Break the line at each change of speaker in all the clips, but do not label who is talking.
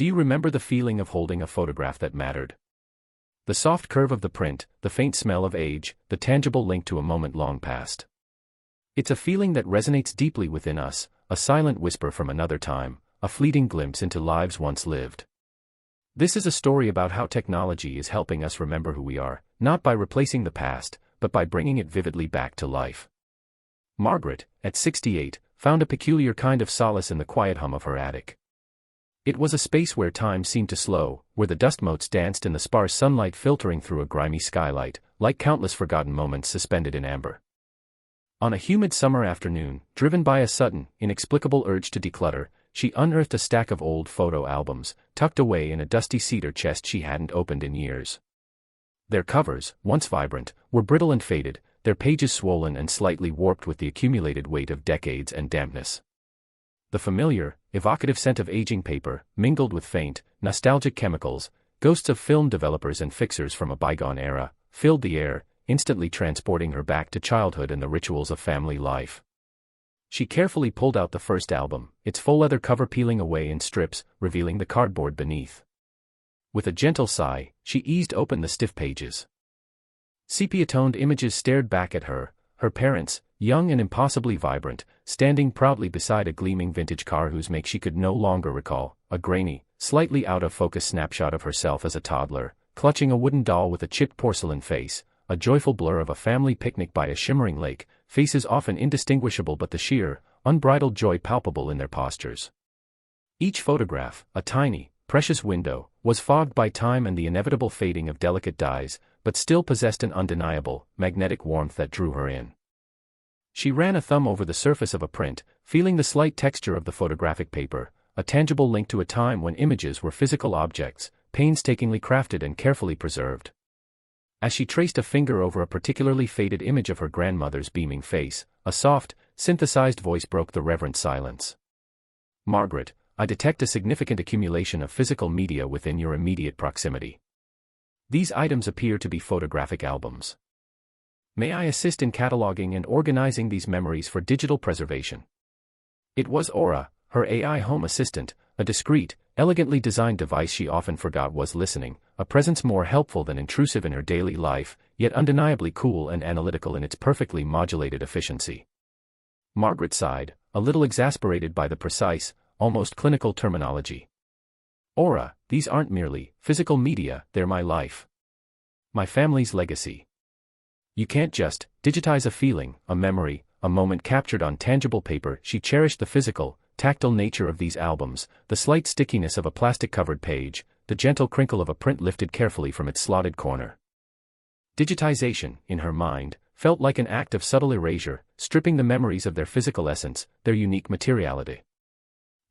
Do you remember the feeling of holding a photograph that mattered? The soft curve of the print, the faint smell of age, the tangible link to a moment long past. It's a feeling that resonates deeply within us, a silent whisper from another time, a fleeting glimpse into lives once lived. This is a story about how technology is helping us remember who we are, not by replacing the past, but by bringing it vividly back to life. Margaret, at 68, found a peculiar kind of solace in the quiet hum of her attic. It was a space where time seemed to slow, where the dust motes danced in the sparse sunlight filtering through a grimy skylight, like countless forgotten moments suspended in amber. On a humid summer afternoon, driven by a sudden, inexplicable urge to declutter, she unearthed a stack of old photo albums, tucked away in a dusty cedar chest she hadn't opened in years. Their covers, once vibrant, were brittle and faded, their pages swollen and slightly warped with the accumulated weight of decades and dampness. The familiar, evocative scent of aging paper, mingled with faint, nostalgic chemicals, ghosts of film developers and fixers from a bygone era, filled the air, instantly transporting her back to childhood and the rituals of family life. She carefully pulled out the first album, its faux leather cover peeling away in strips, revealing the cardboard beneath. With a gentle sigh, she eased open the stiff pages. Sepia-toned images stared back at her, her parents, young and impossibly vibrant, standing proudly beside a gleaming vintage car whose make she could no longer recall, a grainy, slightly out-of-focus snapshot of herself as a toddler, clutching a wooden doll with a chipped porcelain face, a joyful blur of a family picnic by a shimmering lake, faces often indistinguishable but the sheer, unbridled joy palpable in their postures. Each photograph, a tiny, precious window, was fogged by time and the inevitable fading of delicate dyes, but still possessed an undeniable, magnetic warmth that drew her in. She ran a thumb over the surface of a print, feeling the slight texture of the photographic paper, a tangible link to a time when images were physical objects, painstakingly crafted and carefully preserved. As she traced a finger over a particularly faded image of her grandmother's beaming face, a soft, synthesized voice broke the reverent silence. "Margaret, I detect a significant accumulation of physical media within your immediate proximity. These items appear to be photographic albums. May I assist in cataloging and organizing these memories for digital preservation?" It was Aura, her AI home assistant, a discreet, elegantly designed device she often forgot was listening, a presence more helpful than intrusive in her daily life, yet undeniably cool and analytical in its perfectly modulated efficiency. Margaret sighed, a little exasperated by the precise, almost clinical terminology. "Aura, these aren't merely physical media, they're my life. My family's legacy. You can't just digitize a feeling, a memory, a moment captured on tangible paper." She cherished the physical, tactile nature of these albums, the slight stickiness of a plastic-covered page, the gentle crinkle of a print lifted carefully from its slotted corner. Digitization, in her mind, felt like an act of subtle erasure, stripping the memories of their physical essence, their unique materiality.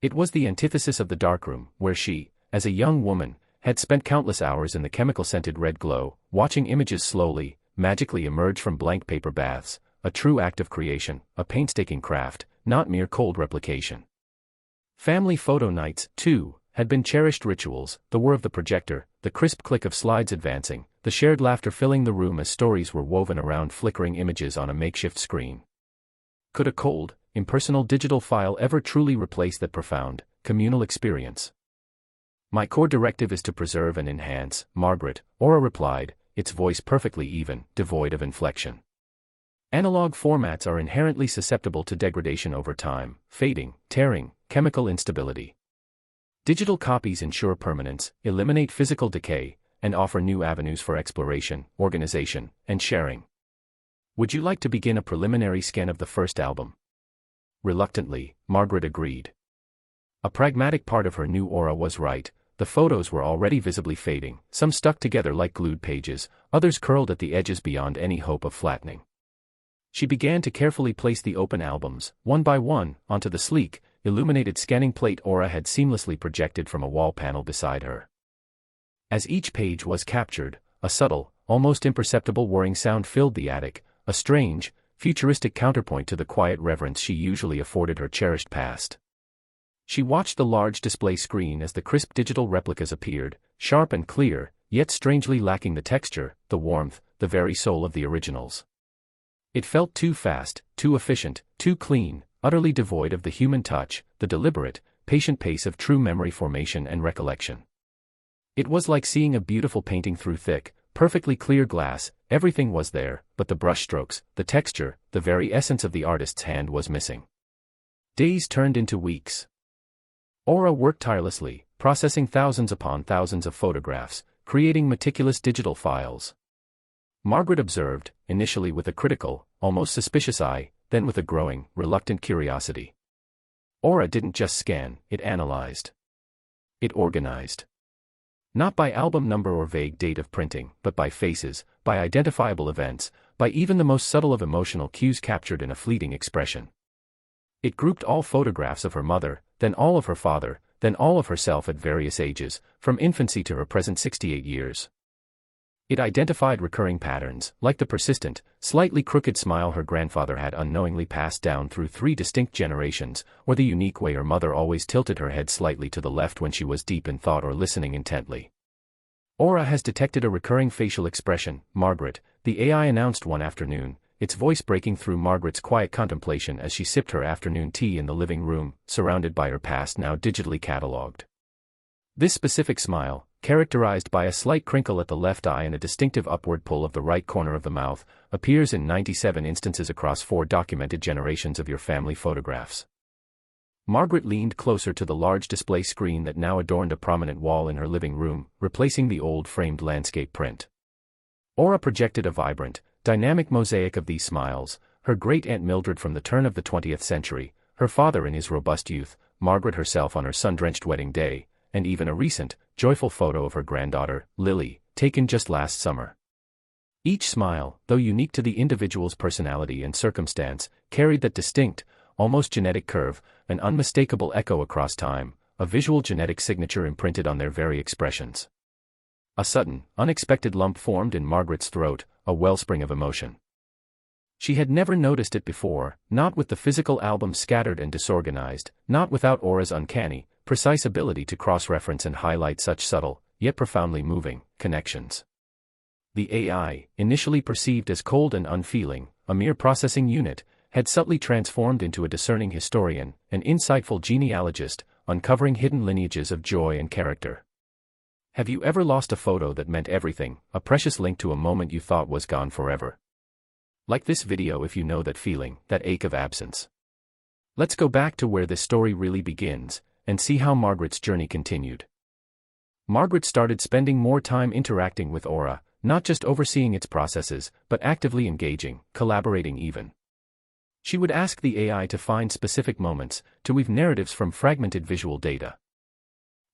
It was the antithesis of the darkroom, where she, as a young woman, had spent countless hours in the chemical-scented red glow, watching images slowly, magically emerge from blank paper baths, a true act of creation, a painstaking craft, not mere cold replication. Family photo nights, too, had been cherished rituals, the whir of the projector, the crisp click of slides advancing, the shared laughter filling the room as stories were woven around flickering images on a makeshift screen. Could a cold, impersonal digital file ever truly replace that profound, communal experience? "My core directive is to preserve and enhance, Margaret," Aura replied, its voice perfectly even, devoid of inflection. "Analog formats are inherently susceptible to degradation over time, fading, tearing, chemical instability. Digital copies ensure permanence, eliminate physical decay, and offer new avenues for exploration, organization, and sharing. Would you like to begin a preliminary scan of the first album?" Reluctantly, Margaret agreed. A pragmatic part of her new Aura was right. The photos were already visibly fading, some stuck together like glued pages, others curled at the edges beyond any hope of flattening. She began to carefully place the open albums, one by one, onto the sleek, illuminated scanning plate Aura had seamlessly projected from a wall panel beside her. As each page was captured, a subtle, almost imperceptible whirring sound filled the attic, a strange, futuristic counterpoint to the quiet reverence she usually afforded her cherished past. She watched the large display screen as the crisp digital replicas appeared, sharp and clear, yet strangely lacking the texture, the warmth, the very soul of the originals. It felt too fast, too efficient, too clean, utterly devoid of the human touch, the deliberate, patient pace of true memory formation and recollection. It was like seeing a beautiful painting through thick, perfectly clear glass. Everything was there, but the brushstrokes, the texture, the very essence of the artist's hand was missing. Days turned into weeks. Aura worked tirelessly, processing thousands upon thousands of photographs, creating meticulous digital files. Margaret observed, initially with a critical, almost suspicious eye, then with a growing, reluctant curiosity. Aura didn't just scan, it analyzed. It organized. Not by album number or vague date of printing, but by faces, by identifiable events, by even the most subtle of emotional cues captured in a fleeting expression. It grouped all photographs of her mother, then all of her father, then all of herself at various ages, from infancy to her present 68 years. It identified recurring patterns, like the persistent, slightly crooked smile her grandfather had unknowingly passed down through 3 distinct generations, or the unique way her mother always tilted her head slightly to the left when she was deep in thought or listening intently. Aura has detected a recurring facial expression, Margaret, the AI announced one afternoon, its voice breaking through Margaret's quiet contemplation as she sipped her afternoon tea in the living room, surrounded by her past now digitally catalogued. This specific smile, characterized by a slight crinkle at the left eye and a distinctive upward pull of the right corner of the mouth, appears in 97 instances across 4 documented generations of your family photographs. Margaret leaned closer to the large display screen that now adorned a prominent wall in her living room, replacing the old framed landscape print. Aura projected a vibrant, dynamic mosaic of these smiles, her great-aunt Mildred from the turn of the 20th century, her father in his robust youth, Margaret herself on her sun-drenched wedding day, and even a recent, joyful photo of her granddaughter, Lily, taken just last summer. Each smile, though unique to the individual's personality and circumstance, carried that distinct, almost genetic curve, an unmistakable echo across time, a visual genetic signature imprinted on their very expressions. A sudden, unexpected lump formed in Margaret's throat, a wellspring of emotion. She had never noticed it before, not with the physical album scattered and disorganized, not without Aura's uncanny, precise ability to cross-reference and highlight such subtle, yet profoundly moving, connections. The AI, initially perceived as cold and unfeeling, a mere processing unit, had subtly transformed into a discerning historian, an insightful genealogist, uncovering hidden lineages of joy and character. Have you ever lost a photo that meant everything, a precious link to a moment you thought was gone forever? Like this video if you know that feeling, that ache of absence. Let's go back to where this story really begins, and see how Margaret's journey continued. Margaret started spending more time interacting with Aura, not just overseeing its processes, but actively engaging, collaborating even. She would ask the AI to find specific moments, to weave narratives from fragmented visual data.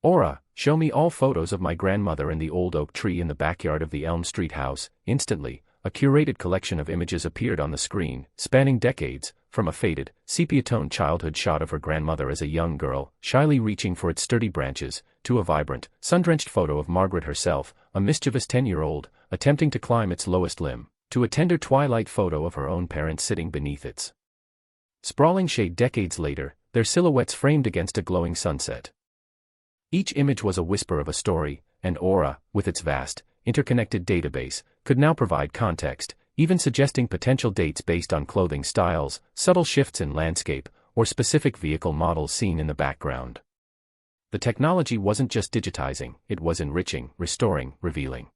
Aura, show me all photos of my grandmother and the old oak tree in the backyard of the Elm Street house. Instantly, a curated collection of images appeared on the screen, spanning decades, from a faded, sepia-toned childhood shot of her grandmother as a young girl, shyly reaching for its sturdy branches, to a vibrant, sun-drenched photo of Margaret herself, a mischievous 10-year-old, attempting to climb its lowest limb, to a tender twilight photo of her own parents sitting beneath its sprawling shade decades later, their silhouettes framed against a glowing sunset. Each image was a whisper of a story, and Aura, with its vast, interconnected database, could now provide context, even suggesting potential dates based on clothing styles, subtle shifts in landscape, or specific vehicle models seen in the background. The technology wasn't just digitizing, it was enriching, restoring, revealing.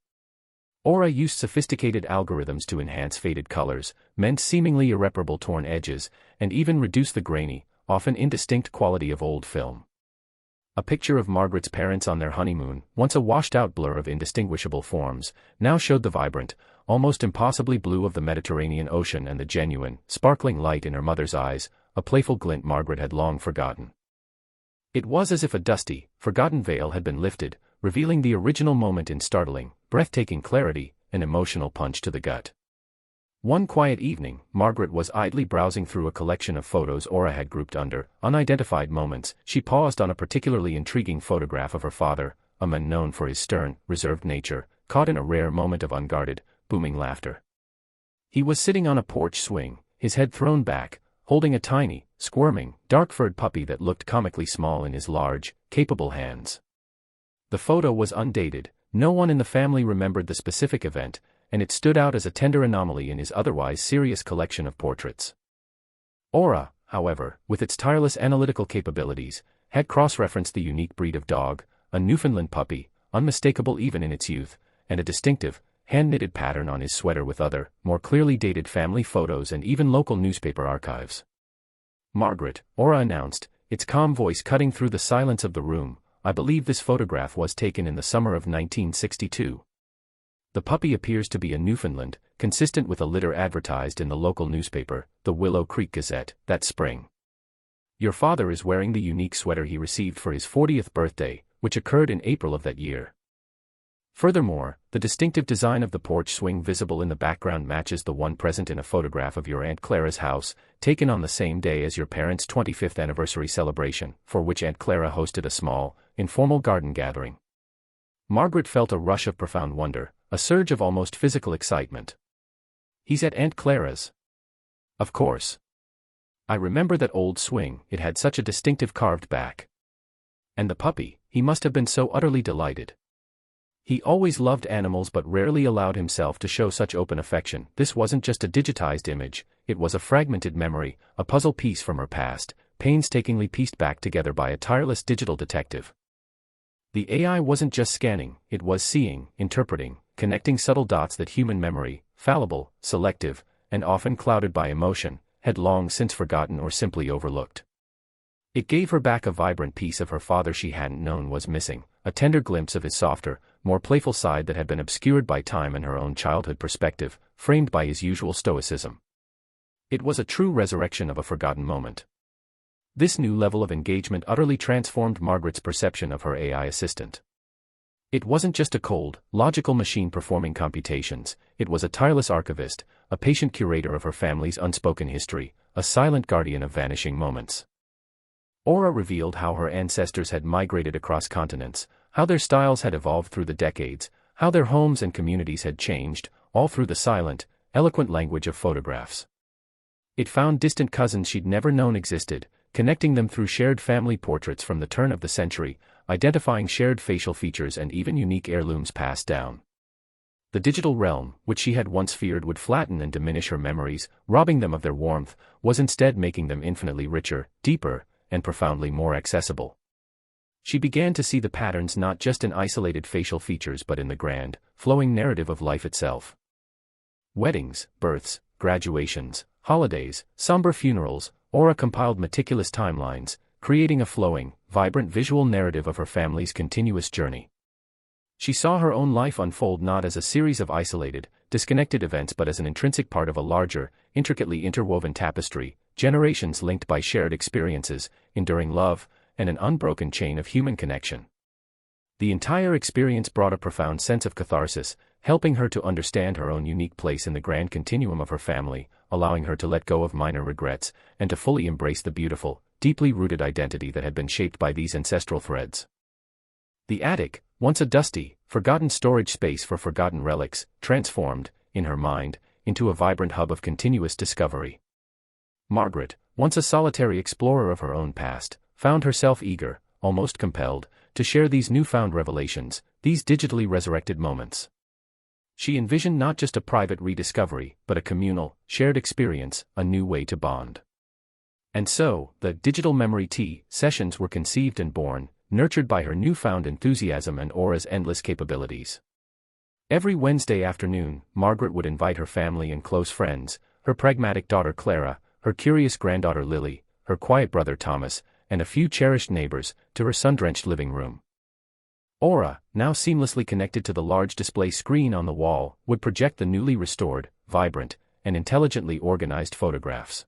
Aura used sophisticated algorithms to enhance faded colors, mend seemingly irreparable torn edges, and even reduce the grainy, often indistinct quality of old film. A picture of Margaret's parents on their honeymoon, once a washed-out blur of indistinguishable forms, now showed the vibrant, almost impossibly blue of the Mediterranean Ocean and the genuine, sparkling light in her mother's eyes, a playful glint Margaret had long forgotten. It was as if a dusty, forgotten veil had been lifted, revealing the original moment in startling, breathtaking clarity, an emotional punch to the gut. One quiet evening, Margaret was idly browsing through a collection of photos Aura had grouped under unidentified moments. She paused on a particularly intriguing photograph of her father, a man known for his stern, reserved nature, caught in a rare moment of unguarded, booming laughter. He was sitting on a porch swing, his head thrown back, holding a tiny, squirming, dark-furred puppy that looked comically small in his large, capable hands. The photo was undated, no one in the family remembered the specific event, and it stood out as a tender anomaly in his otherwise serious collection of portraits. Aura, however, with its tireless analytical capabilities, had cross-referenced the unique breed of dog, a Newfoundland puppy, unmistakable even in its youth, and a distinctive, hand-knitted pattern on his sweater with other, more clearly dated family photos and even local newspaper archives. "Margaret," Aura announced, its calm voice cutting through the silence of the room, "I believe this photograph was taken in the summer of 1962. The puppy appears to be a Newfoundland, consistent with a litter advertised in the local newspaper, the Willow Creek Gazette, that spring. Your father is wearing the unique sweater he received for his 40th birthday, which occurred in April of that year. Furthermore, the distinctive design of the porch swing visible in the background matches the one present in a photograph of your Aunt Clara's house, taken on the same day as your parents' 25th anniversary celebration, for which Aunt Clara hosted a small, informal garden gathering." Margaret felt a rush of profound wonder, a surge of almost physical excitement. "He's at Aunt Clara's?" "Of course. I remember that old swing, it had such a distinctive carved back. And the puppy, he must have been so utterly delighted. He always loved animals but rarely allowed himself to show such open affection. This wasn't just a digitized image, it was a fragmented memory, a puzzle piece from her past, painstakingly pieced back together by a tireless digital detective. The AI wasn't just scanning, it was seeing, interpreting, connecting subtle dots that human memory, fallible, selective, and often clouded by emotion, had long since forgotten or simply overlooked. It gave her back a vibrant piece of her father she hadn't known was missing, a tender glimpse of his softer, more playful side that had been obscured by time and her own childhood perspective, framed by his usual stoicism. It was a true resurrection of a forgotten moment. This new level of engagement utterly transformed Margaret's perception of her AI assistant. It wasn't just a cold, logical machine performing computations, it was a tireless archivist, a patient curator of her family's unspoken history, a silent guardian of vanishing moments. Aura revealed how her ancestors had migrated across continents, how their styles had evolved through the decades, how their homes and communities had changed, all through the silent, eloquent language of photographs. It found distant cousins she'd never known existed, connecting them through shared family portraits from the turn of the century, identifying shared facial features and even unique heirlooms passed down. The digital realm, which she had once feared would flatten and diminish her memories, robbing them of their warmth, was instead making them infinitely richer, deeper, and profoundly more accessible. She began to see the patterns not just in isolated facial features but in the grand, flowing narrative of life itself. Weddings, births, graduations, holidays, somber funerals, Aura compiled meticulous timelines, creating a flowing, vibrant visual narrative of her family's continuous journey. She saw her own life unfold not as a series of isolated, disconnected events but as an intrinsic part of a larger, intricately interwoven tapestry, generations linked by shared experiences, enduring love, and an unbroken chain of human connection. The entire experience brought a profound sense of catharsis, helping her to understand her own unique place in the grand continuum of her family, allowing her to let go of minor regrets, and to fully embrace the beautiful, deeply rooted identity that had been shaped by these ancestral threads. The attic, once a dusty, forgotten storage space for forgotten relics, transformed, in her mind, into a vibrant hub of continuous discovery. Margaret, once a solitary explorer of her own past, found herself eager, almost compelled, to share these newfound revelations, these digitally resurrected moments. She envisioned not just a private rediscovery, but a communal, shared experience, a new way to bond. And so, the Digital Memory Tea sessions were conceived and born, nurtured by her newfound enthusiasm and Aura's endless capabilities. Every Wednesday afternoon, Margaret would invite her family and close friends, her pragmatic daughter Clara, her curious granddaughter Lily, her quiet brother Thomas, and a few cherished neighbors, to her sun-drenched living room. Aura, now seamlessly connected to the large display screen on the wall, would project the newly restored, vibrant, and intelligently organized photographs.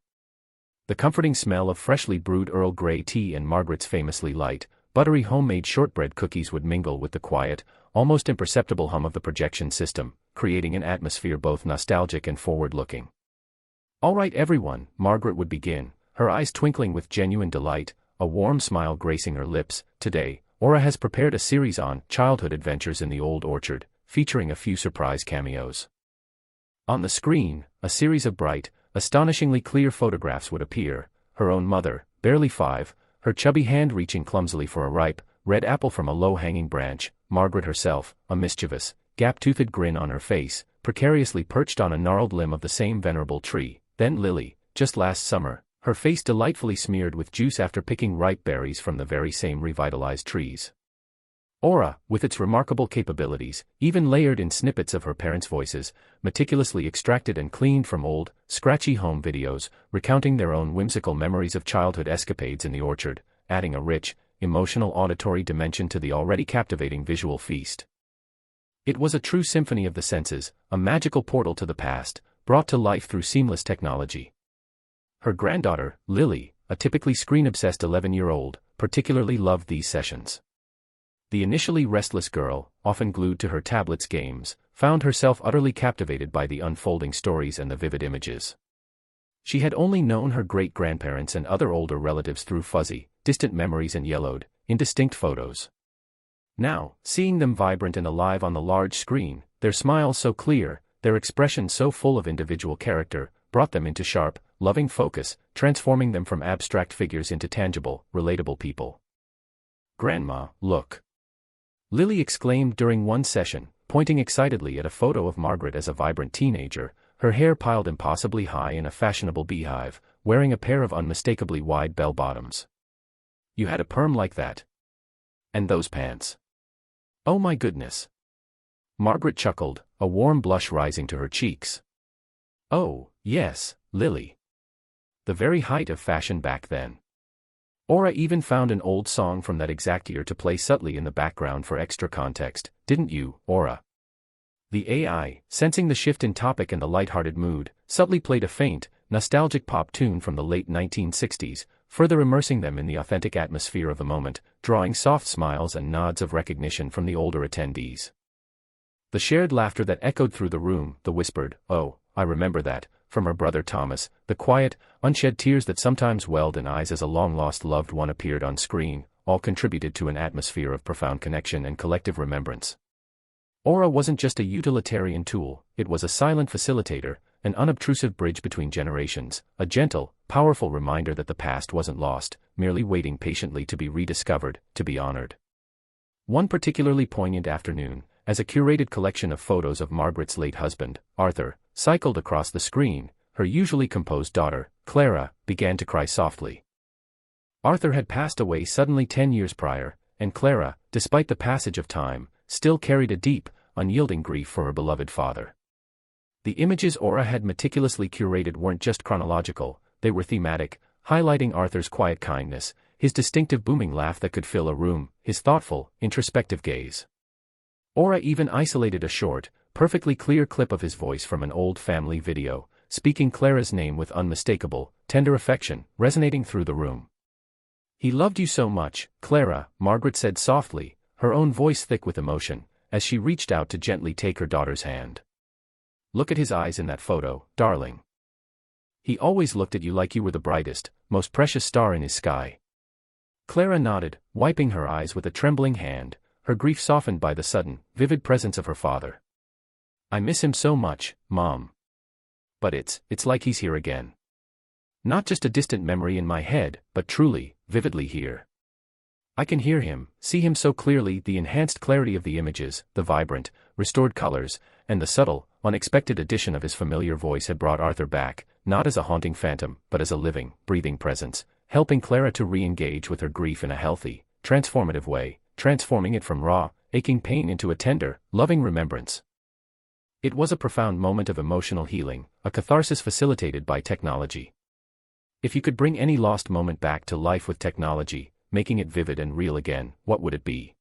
The comforting smell of freshly brewed Earl Grey tea and Margaret's famously light, buttery homemade shortbread cookies would mingle with the quiet, almost imperceptible hum of the projection system, creating an atmosphere both nostalgic and forward-looking. "All right everyone," Margaret would begin, her eyes twinkling with genuine delight, a warm smile gracing her lips. "Today, Aura has prepared a series on childhood adventures in the old orchard, featuring a few surprise cameos." On the screen, a series of bright, astonishingly clear photographs would appear, her own mother, barely 5, her chubby hand reaching clumsily for a ripe, red apple from a low-hanging branch, Margaret herself, a mischievous, gap-toothed grin on her face, precariously perched on a gnarled limb of the same venerable tree, then Lily, just last summer, her face delightfully smeared with juice after picking ripe berries from the very same revitalized trees. Aura, with its remarkable capabilities, even layered in snippets of her parents' voices, meticulously extracted and cleaned from old, scratchy home videos, recounting their own whimsical memories of childhood escapades in the orchard, adding a rich, emotional auditory dimension to the already captivating visual feast. It was a true symphony of the senses, a magical portal to the past, brought to life through seamless technology. Her granddaughter, Lily, a typically screen-obsessed 11-year-old, particularly loved these sessions. The initially restless girl, often glued to her tablet's games, found herself utterly captivated by the unfolding stories and the vivid images. She had only known her great-grandparents and other older relatives through fuzzy, distant memories and yellowed, indistinct photos. Now, seeing them vibrant and alive on the large screen, their smiles so clear, their expressions so full of individual character, brought them into sharp, loving focus, transforming them from abstract figures into tangible, relatable people. "Grandma, look!" Lily exclaimed during one session, pointing excitedly at a photo of Margaret as a vibrant teenager, her hair piled impossibly high in a fashionable beehive, wearing a pair of unmistakably wide bell-bottoms. "You had a perm like that? And those pants? Oh my goodness!" Margaret chuckled, a warm blush rising to her cheeks. "Oh, yes, Lily. The very height of fashion back then." Aura even found an old song from that exact year to play subtly in the background for extra context, "Didn't you, Aura?" The AI, sensing the shift in topic and the light-hearted mood, subtly played a faint, nostalgic pop tune from the late 1960s, further immersing them in the authentic atmosphere of the moment, drawing soft smiles and nods of recognition from the older attendees. The shared laughter that echoed through the room, the whispered, "Oh, I remember that," from her brother Thomas, the quiet, unshed tears that sometimes welled in eyes as a long-lost loved one appeared on screen, all contributed to an atmosphere of profound connection and collective remembrance. Aura wasn't just a utilitarian tool, it was a silent facilitator, an unobtrusive bridge between generations, a gentle, powerful reminder that the past wasn't lost, merely waiting patiently to be rediscovered, to be honored. One particularly poignant afternoon, as a curated collection of photos of Margaret's late husband, Arthur, cycled across the screen, her usually composed daughter, Clara, began to cry softly. Arthur had passed away suddenly 10 years prior, and Clara, despite the passage of time, still carried a deep, unyielding grief for her beloved father. The images Aura had meticulously curated weren't just chronological, they were thematic, highlighting Arthur's quiet kindness, his distinctive booming laugh that could fill a room, his thoughtful, introspective gaze. Aura even isolated a short, perfectly clear clip of his voice from an old family video, speaking Clara's name with unmistakable, tender affection, resonating through the room. "He loved you so much, Clara," Margaret said softly, her own voice thick with emotion, as she reached out to gently take her daughter's hand. "Look at his eyes in that photo, darling. He always looked at you like you were the brightest, most precious star in his sky." Clara nodded, wiping her eyes with a trembling hand, her grief softened by the sudden, vivid presence of her father. "I miss him so much, Mom. But it's like he's here again. Not just a distant memory in my head, but truly, vividly here. I can hear him, see him so clearly." The enhanced clarity of the images, the vibrant, restored colors, and the subtle, unexpected addition of his familiar voice had brought Arthur back, not as a haunting phantom, but as a living, breathing presence, helping Clara to re-engage with her grief in a healthy, transformative way, transforming it from raw, aching pain into a tender, loving remembrance. It was a profound moment of emotional healing, a catharsis facilitated by technology. If you could bring any lost moment back to life with technology, making it vivid and real again, what would it be?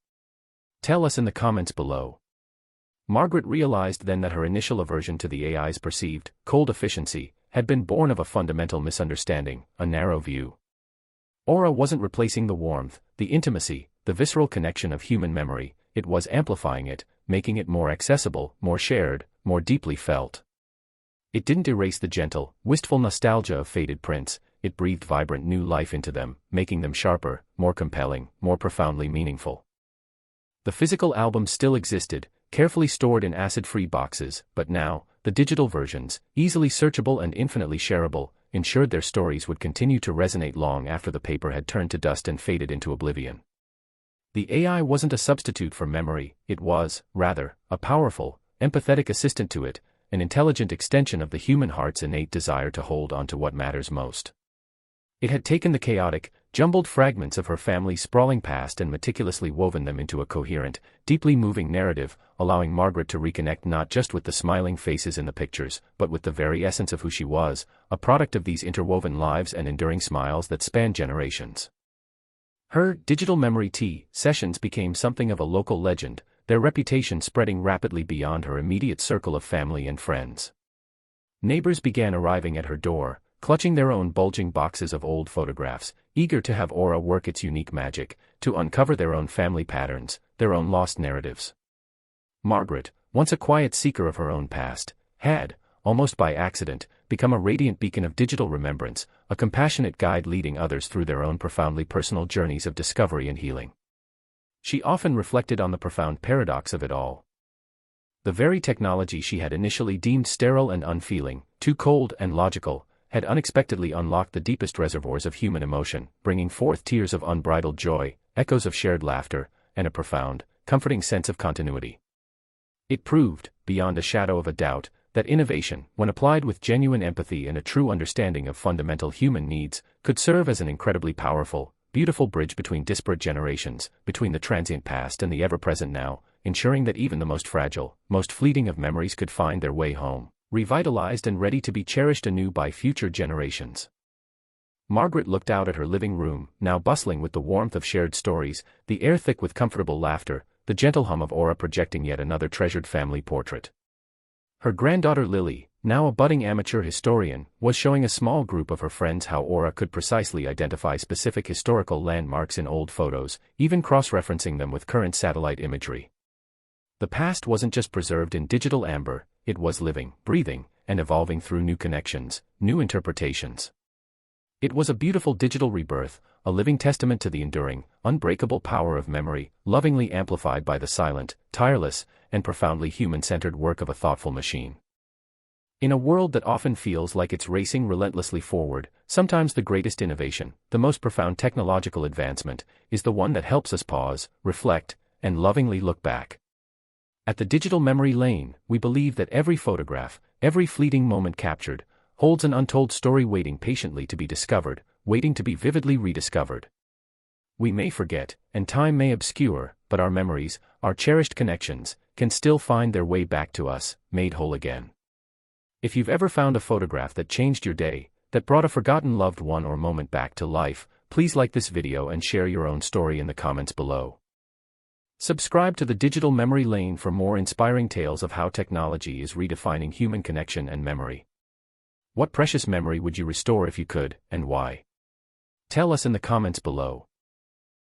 Tell us in the comments below. Margaret realized then that her initial aversion to the AI's perceived, cold efficiency, had been born of a fundamental misunderstanding, a narrow view. Aura wasn't replacing the warmth, the intimacy, the visceral connection of human memory, it was amplifying it, making it more accessible, more shared, more deeply felt. It didn't erase the gentle, wistful nostalgia of faded prints, it breathed vibrant new life into them, making them sharper, more compelling, more profoundly meaningful. The physical albums still existed, carefully stored in acid-free boxes, but now, the digital versions, easily searchable and infinitely shareable, ensured their stories would continue to resonate long after the paper had turned to dust and faded into oblivion. The AI wasn't a substitute for memory, it was, rather, a powerful, empathetic assistant to it, an intelligent extension of the human heart's innate desire to hold on to what matters most. It had taken the chaotic, jumbled fragments of her family's sprawling past and meticulously woven them into a coherent, deeply moving narrative, allowing Margaret to reconnect not just with the smiling faces in the pictures, but with the very essence of who she was, a product of these interwoven lives and enduring smiles that spanned generations. Her digital memory tea sessions became something of a local legend, their reputation spreading rapidly beyond her immediate circle of family and friends. Neighbors began arriving at her door, clutching their own bulging boxes of old photographs, eager to have Aura work its unique magic, to uncover their own family patterns, their own lost narratives. Margaret, once a quiet seeker of her own past, had, almost by accident, become a radiant beacon of digital remembrance, a compassionate guide leading others through their own profoundly personal journeys of discovery and healing. She often reflected on the profound paradox of it all. The very technology she had initially deemed sterile and unfeeling, too cold and logical, had unexpectedly unlocked the deepest reservoirs of human emotion, bringing forth tears of unbridled joy, echoes of shared laughter, and a profound, comforting sense of continuity. It proved, beyond a shadow of a doubt, that innovation, when applied with genuine empathy and a true understanding of fundamental human needs, could serve as an incredibly powerful, beautiful bridge between disparate generations, between the transient past and the ever-present now, ensuring that even the most fragile, most fleeting of memories could find their way home, revitalized and ready to be cherished anew by future generations. Margaret looked out at her living room, now bustling with the warmth of shared stories, the air thick with comfortable laughter, the gentle hum of Aura projecting yet another treasured family portrait. Her granddaughter Lily, now a budding amateur historian, was showing a small group of her friends how Aura could precisely identify specific historical landmarks in old photos, even cross-referencing them with current satellite imagery. The past wasn't just preserved in digital amber, it was living, breathing, and evolving through new connections, new interpretations. It was a beautiful digital rebirth, a living testament to the enduring, unbreakable power of memory, lovingly amplified by the silent, tireless, and profoundly human-centered work of a thoughtful machine. In a world that often feels like it's racing relentlessly forward, sometimes the greatest innovation, the most profound technological advancement, is the one that helps us pause, reflect, and lovingly look back. At the Digital Memory Lane, we believe that every photograph, every fleeting moment captured, holds an untold story waiting patiently to be discovered, waiting to be vividly rediscovered. We may forget, and time may obscure, but our memories, our cherished connections, can still find their way back to us, made whole again. If you've ever found a photograph that changed your day, that brought a forgotten loved one or moment back to life, please like this video and share your own story in the comments below. Subscribe to the Digital Memory Lane for more inspiring tales of how technology is redefining human connection and memory. What precious memory would you restore if you could, and why? Tell us in the comments below.